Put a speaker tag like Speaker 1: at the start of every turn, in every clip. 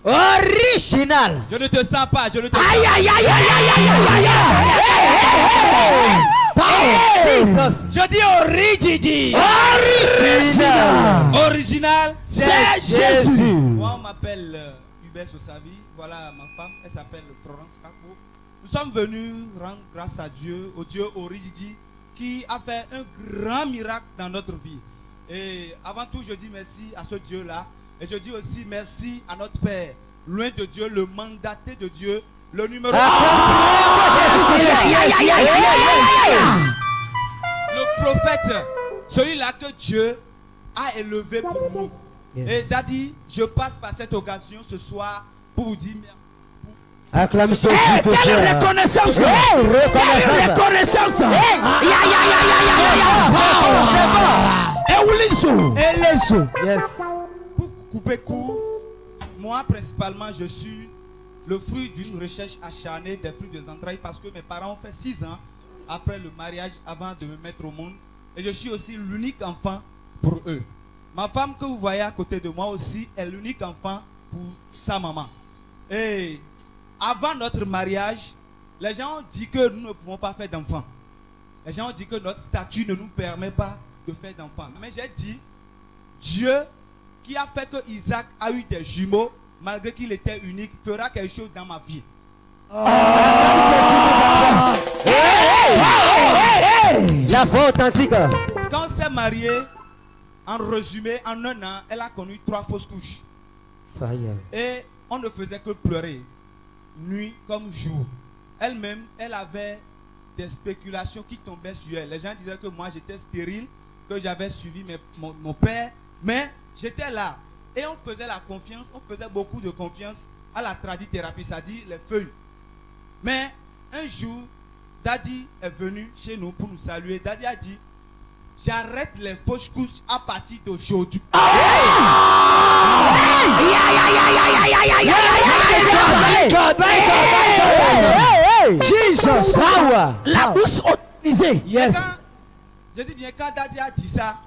Speaker 1: Original.
Speaker 2: Je ne te sens pas, je ne te sens pas.
Speaker 1: Aïe aïe aïe aïe aïe aïe aïe aïe.
Speaker 2: Je dis original.
Speaker 1: C'est Jésus.
Speaker 2: Moi on m'appelle Hubert Sosavi. Voilà ma femme, elle s'appelle Florence Kako. Nous sommes venus rendre grâce à Dieu, au Dieu Origidi, qui a fait un grand miracle dans notre vie. Et avant tout, je dis merci à ce Dieu-là. Et je dis aussi merci à notre Père, loin de Dieu, le mandaté de Dieu, le numéro 1. Le prophète, celui-là que Dieu a élevé pour nous. Et Daddy, je passe par cette occasion ce soir pour vous dire merci.
Speaker 1: Acclame Jésus. Quelle reconnaissance! Quelle reconnaissance! Yes.
Speaker 2: Pour couper court, moi principalement je suis le fruit d'une recherche acharnée des fruits des entrailles parce que mes parents ont fait 6 ans après le mariage avant de me mettre au monde. Et je suis aussi l'unique enfant pour eux. Ma femme que vous voyez à côté de moi aussi est l'unique enfant pour sa maman. Et avant notre mariage, les gens ont dit que nous ne pouvons pas faire d'enfants. Les gens ont dit que notre statut ne nous permet pas de faire d'enfants. Mais j'ai dit, Dieu qui a fait que Isaac a eu des jumeaux, malgré qu'il était unique, fera quelque chose dans ma vie.
Speaker 1: La foi authentique.
Speaker 2: Quand on s'est marié, en résumé, en 1 an, elle a connu 3 fausses couches.
Speaker 1: Fire.
Speaker 2: Et on ne faisait que pleurer, nuit comme jour. Elle-même, elle avait des spéculations qui tombaient sur elle. Les gens disaient que moi j'étais stérile, que j'avais suivi mon père, mais j'étais là. Et on faisait la confiance, on faisait beaucoup de confiance à la tradithérapie, c'est-à-dire les feuilles. Mais un jour, Daddy est venu chez nous pour nous saluer. Daddy a dit, j'arrête les fausses couches à partir d'aujourd'hui.
Speaker 1: Jesus. La bouche autorisée. Yes.
Speaker 2: Je dis bien, quand Daddy a dit ça,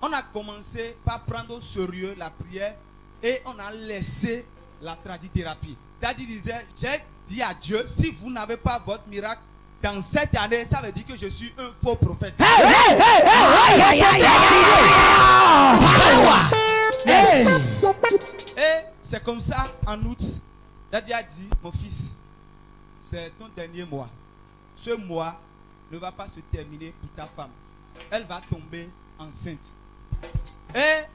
Speaker 2: on a commencé par prendre au sérieux la prière et on a laissé la tradithérapie. Daddy disait, j'ai dit à Dieu, si vous n'avez pas votre miracle dans cette année, ça veut dire que je suis un faux prophète. Et c'est comme ça, en août, Daddy a dit, mon fils, c'est ton dernier mois. Ce mois ne va pas se terminer pour ta femme. Elle va tomber enceinte. Et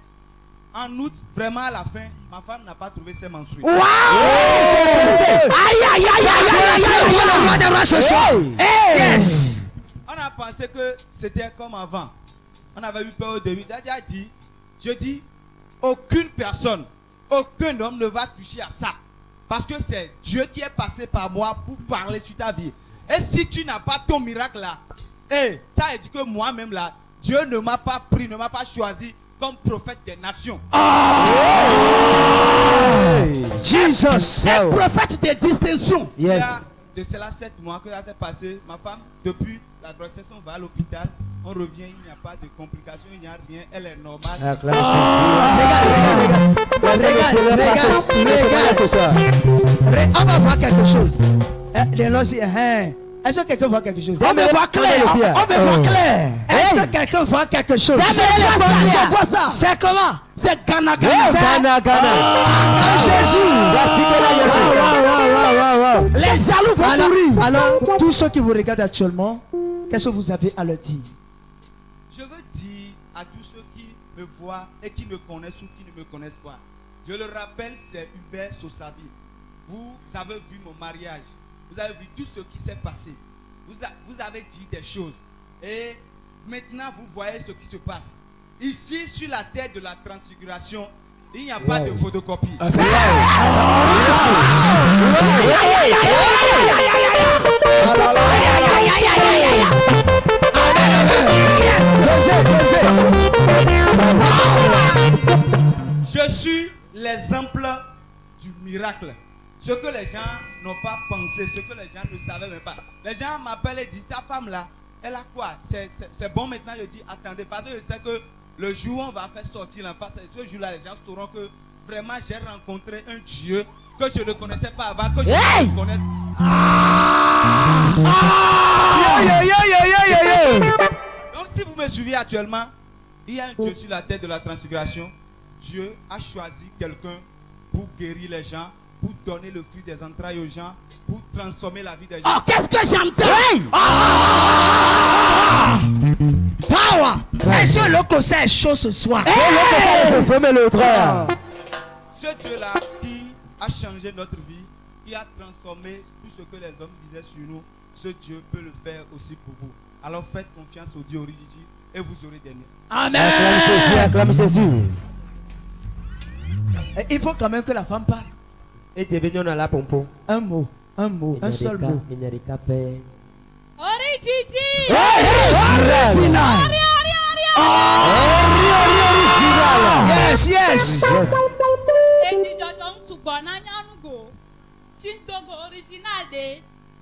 Speaker 2: en août, vraiment à la fin, ma femme n'a pas trouvé ses menstrues.
Speaker 1: Wow! Aïe aïe aïe aïe. Yes.
Speaker 2: On a pensé que c'était comme avant. On avait eu peur au début. Daddy a dit, je dis, aucune personne, aucun homme ne va toucher à ça. Parce que c'est Dieu qui est passé par moi pour parler sur ta vie. Et si tu n'as pas ton miracle là, ça veut dire que moi-même là, Dieu ne m'a pas pris, ne m'a pas choisi comme prophète des nations.
Speaker 1: Jesus. Un prophète de distinction. Yes.
Speaker 2: De cela 7 mois que ça s'est passé, ma femme, depuis la grossesse, on va à l'hôpital, on revient, il n'y a pas de complications, il n'y a rien, elle est normale.
Speaker 3: Regarde. On va voir quelque chose. Est-ce que quelqu'un voit quelque chose? On me voit clair. On me voit clair. Est-ce que quelqu'un voit quelque chose? Je vois ça. C'est comment? C'est Ghana. Jésus. Les jaloux vont mourir. Alors, tous ceux qui vous regardent actuellement, qu'est-ce que vous avez à leur dire?
Speaker 2: Je veux dire à tous ceux qui me voient et qui me connaissent ou qui ne me connaissent pas. Je le rappelle, c'est Hubert Sosavi. Vous avez vu mon mariage. Vous avez vu tout ce qui s'est passé. Vous avez dit des choses. Et maintenant, vous voyez ce qui se passe. Ici, sur la terre de la transfiguration, il n'y a pas de photocopie.
Speaker 3: C'est ça.
Speaker 2: Je suis l'exemple du miracle. Ce que les gens n'ont pas pensé, ce que les gens ne savaient même pas. Les gens m'appellent et disent, ta femme là, elle a quoi? C'est bon maintenant, je dis, attendez, parce que je sais que le jour où on va faire sortir l'enfant, ce jour-là, les gens sauront que vraiment j'ai rencontré un Dieu que je ne connaissais pas avant, que je
Speaker 3: Hey!
Speaker 2: connais. Donc si vous me suivez actuellement, il y a un Dieu sur la tête de la transfiguration. Dieu a choisi quelqu'un pour guérir les gens, pour donner le fruit des entrailles aux gens, pour transformer la vie des gens.
Speaker 3: Oh, qu'est-ce que j'entends? Power! Est-ce que le conseil est chaud ce soir?
Speaker 2: Ce Dieu-là qui a changé notre vie, qui a transformé tout ce que les hommes disaient sur nous, ce Dieu peut le faire aussi pour vous. Alors faites confiance au Dieu Origigi et vous aurez des miracles.
Speaker 3: Amen!
Speaker 4: Acclame Jésus.
Speaker 3: Il faut quand même que la femme parle.
Speaker 4: Et tu es venu dans la pompo.
Speaker 3: Un mot, un seul mot.
Speaker 5: Origigi!
Speaker 3: Original! Yes, yes!
Speaker 5: Eti jọjọ ntụgbọ n'anya nugo. Chintogo original de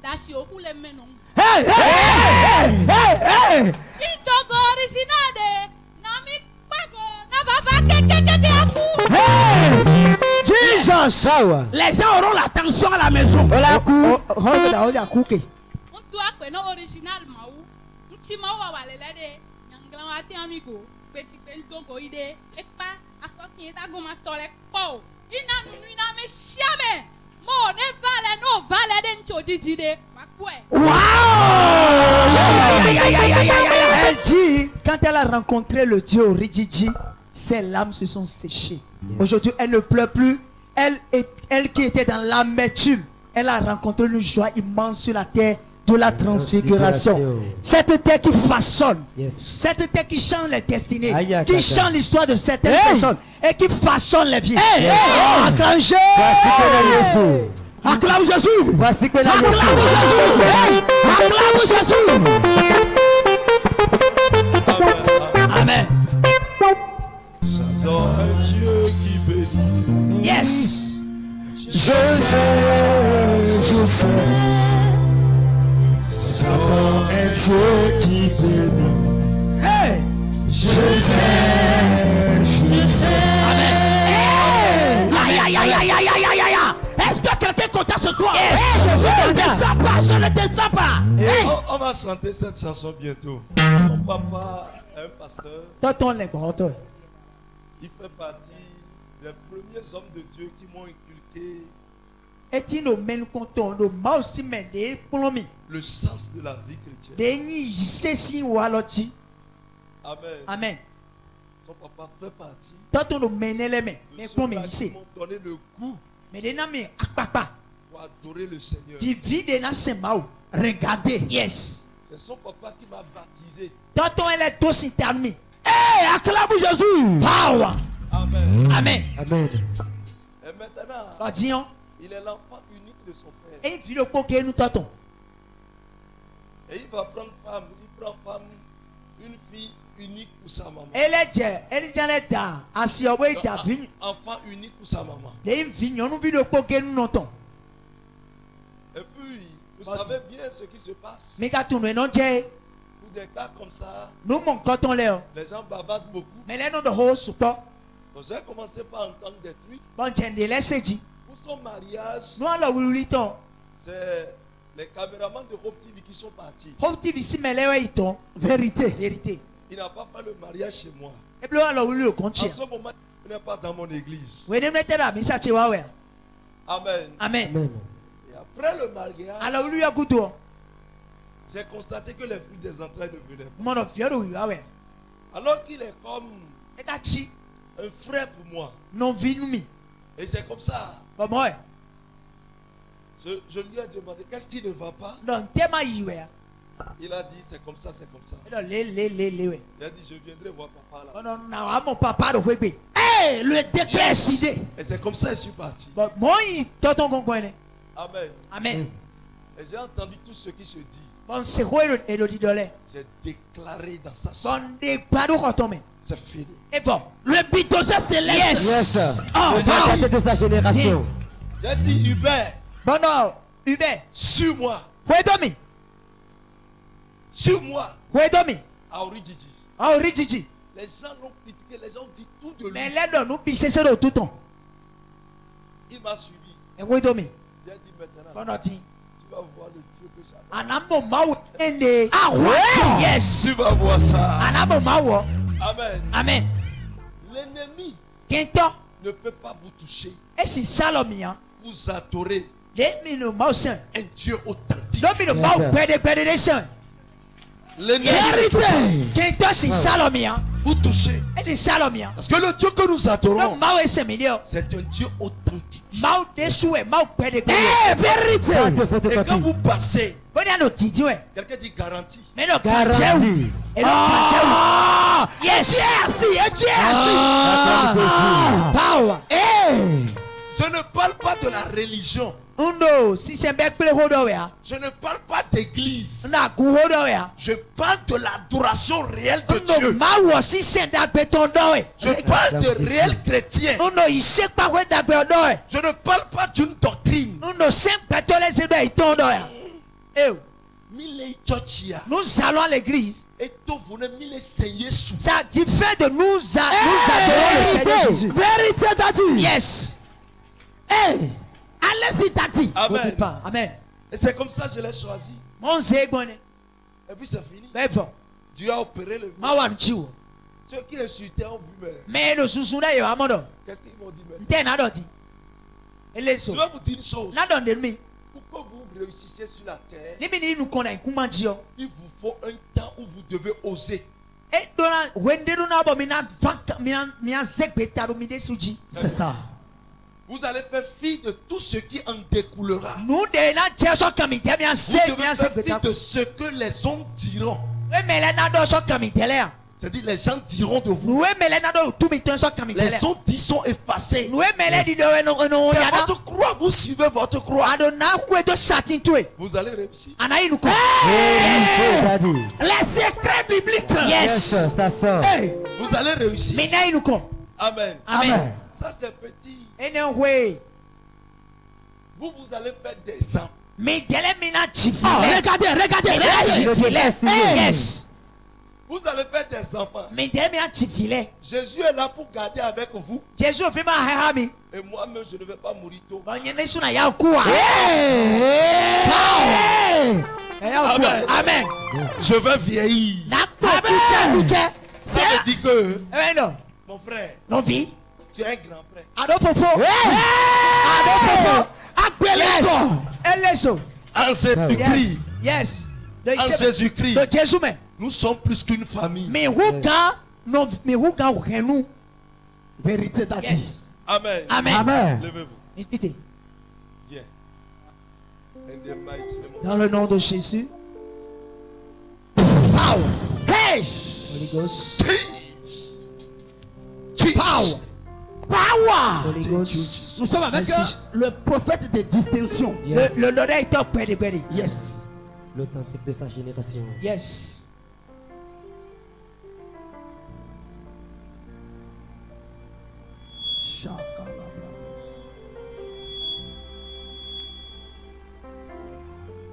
Speaker 5: dashi okule menu.
Speaker 3: Hey, hey, hey, hey!
Speaker 5: Chintogo original de nami kpago na baba kekekeke apu.
Speaker 3: Hey! Jesus!
Speaker 4: Sawa.
Speaker 3: Les gens auront l'attention à la maison.
Speaker 5: Ntu akpe no original mawu. Nti mawu awalele de nyanglan wa te amigo. Petikpe ntogo ide ekpa akokin etago ma tole po. Ina nunu ina me shiame. Mo ne vale no vale de ncho jijide. Wakwe.
Speaker 3: Elle dit, quand elle a rencontré le Dieu Origigi, ses larmes se sont séchées. Aujourd'hui, elle ne pleure plus. Elle qui était dans l'amertume, elle a rencontré une joie immense sur la terre de la transfiguration. Cette terre qui façonne, cette terre qui change les destinées, qui change l'histoire de certaines personnes et qui façonne les vies. Acclame Jésus! Acclame Jésus! Acclame Jésus! Amen.
Speaker 6: J'adore un Dieu qui bénit.
Speaker 3: Yes.
Speaker 6: Je sais. J'adore un Dieu qui bénit.
Speaker 3: Hey.
Speaker 6: Je sais.
Speaker 3: Amen. Hey. Aïe, aïe, aïe, aïe, aïe, aïe, aïe, aïe. Est-ce que quelqu'un est content ce soir?
Speaker 6: Yes.
Speaker 3: Je ne descends pas, je ne descends pas. Hey.
Speaker 6: On va chanter cette chanson bientôt. Mon papa est un pasteur.
Speaker 3: Tonton les grands.
Speaker 6: Il fait partie des premiers hommes de Dieu qui m'ont inculqué le sens de la vie chrétienne. Amen.
Speaker 3: Amen.
Speaker 6: Son papa fait partie
Speaker 3: De
Speaker 6: ceux-là qui m'ont donné le goût pour adorer le Seigneur.
Speaker 3: Regardez, yes.
Speaker 6: C'est son papa qui m'a baptisé.
Speaker 3: Hey, acclame Jésus. Power.
Speaker 6: Amen.
Speaker 3: Amen.
Speaker 4: Amen.
Speaker 6: Et maintenant, il est l'enfant unique de son père.
Speaker 3: Et
Speaker 6: Et il va prendre femme. Il prend femme, une fille unique pour sa maman. Enfant unique pour sa maman. Et puis, vous savez bien ce qui se passe. Pour des cas comme ça, les gens bavardent beaucoup. Donc j'ai commencé par entendre des trucs. Pour son mariage, c'est les caméramans de Hope TV qui sont partis.
Speaker 3: Vérité.
Speaker 6: Il n'a pas fait le mariage chez moi.
Speaker 3: En
Speaker 6: En ce moment, il n'est pas dans mon église. Amen.
Speaker 3: Amen.
Speaker 6: Et après le mariage, j'ai constaté que les fruits des entrailles ne venaient pas. Alors qu'il est comme un frère pour moi. Et c'est comme ça. Je lui ai demandé qu'est-ce qui ne va pas. Il a dit c'est comme ça, c'est comme ça. Il a dit je viendrai voir papa là.
Speaker 3: Hey, le décret.
Speaker 6: Et c'est comme ça que je suis parti.
Speaker 3: Amen.
Speaker 6: Amen. Et j'ai entendu tout ce qui se dit. J'ai déclaré dans sa chair. C'est fini.
Speaker 3: Et bon, le bidosé céleste.
Speaker 4: Yes.
Speaker 3: Oh,
Speaker 4: Regardez de sa génération.
Speaker 6: J'ai dit Hubert, suis-moi. Suis-moi. À Origigi. Les gens l'ont critiqué, les gens ont dit tout de lui. Il m'a suivi.
Speaker 3: Et oui, Domi.
Speaker 6: J'ai dit maintenant.
Speaker 3: Bon, on dit.
Speaker 6: Tu vas voir le Dieu que j'adore.
Speaker 3: Ah ouais. Yes.
Speaker 6: Tu vas voir ça.
Speaker 3: Amen. Amen.
Speaker 6: L'ennemi
Speaker 3: Quinto.
Speaker 6: ne peut pas vous toucher.
Speaker 3: Et si Salomia.
Speaker 6: Vous adorez
Speaker 3: un
Speaker 6: Dieu authentique.
Speaker 3: L'ennemi. Quinto si Salomia.
Speaker 6: Vous touchez.
Speaker 3: Et si Salomia.
Speaker 6: Parce que le Dieu que nous adorons, c'est un Dieu authentique.
Speaker 3: Vérité.
Speaker 6: Et quand vous passez, quelqu'un dit garantie.
Speaker 3: Mais non, garantie. Yes. Power.
Speaker 6: Je ne parle pas de la religion. Je ne parle pas d'église. Je parle de l'adoration réelle de Dieu. Je parle de réels chrétiens. Je ne parle pas d'une doctrine.
Speaker 3: Nous allons à l'église. Ça diffère de nous adorons le Seigneur Jésus.
Speaker 1: Vérité d'Adi.
Speaker 3: Yes.
Speaker 1: Hey. Allez-y d'Adi.
Speaker 6: Amen.
Speaker 3: Amen.
Speaker 6: Et c'est comme ça que je l'ai choisi.
Speaker 3: Mon Zégoné.
Speaker 6: Et puis c'est fini. Dieu a opéré le
Speaker 3: mot.
Speaker 6: Ceux qui insultaient ont vu.
Speaker 3: Mais le sous-souda est à mon dos.
Speaker 6: Qu'est-ce qu'ils m'ont dit?
Speaker 3: Je vais
Speaker 6: vous dire une chose. Pour que vous réussissiez sur la terre, il vous faut un temps où vous devez oser.
Speaker 3: C'est ça.
Speaker 6: Vous allez faire fi de tout ce qui en découlera.
Speaker 3: Vous devez faire fi
Speaker 6: de ce que les hommes diront. C'est-à-dire les gens diront de vous. Les hommes disent sont effacés. C'est votre croix. Vous suivez votre croix. Vous allez réussir.
Speaker 1: Les secrets bibliques.
Speaker 3: Yes.
Speaker 4: Ça sort.
Speaker 6: Vous allez réussir. Amen.
Speaker 3: Amen.
Speaker 6: Ça c'est petit. Vous allez faire des enfants.
Speaker 1: Regardez.
Speaker 3: Yes.
Speaker 6: Vous allez faire des enfants. Jésus est là pour garder avec vous. Et moi-même, je ne vais pas mourir tôt.
Speaker 3: Amen.
Speaker 6: Je vais vieillir. Ça veut dire que mon frère, tu es un grand frère. En Jésus-Christ.
Speaker 3: Yes.
Speaker 6: En Jésus-Christ. Nous sommes plus qu'une famille.
Speaker 3: Vérité d'Adi.
Speaker 6: Yes. Amen.
Speaker 3: Amen.
Speaker 6: Levez-vous. Viens.
Speaker 3: Dans le nom de Jésus. Power.
Speaker 1: Hey.
Speaker 3: Holy Ghost.
Speaker 6: Power.
Speaker 3: Holy Ghost.
Speaker 1: Nous sommes avec le prophète de distinction.
Speaker 3: Yes. Le est près de Béni.
Speaker 1: Yes.
Speaker 4: L'authentique de sa génération.
Speaker 3: Yes.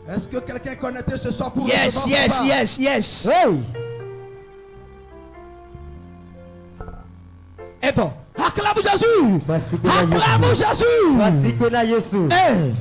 Speaker 1: Est-ce que quelqu'un est connecté ce soir pour
Speaker 3: Yes.
Speaker 4: Hey.
Speaker 3: Evo.
Speaker 1: Acclame Jésus.
Speaker 4: Voici
Speaker 1: Acclame Jésus.
Speaker 4: Voici Jésus.
Speaker 1: Hey.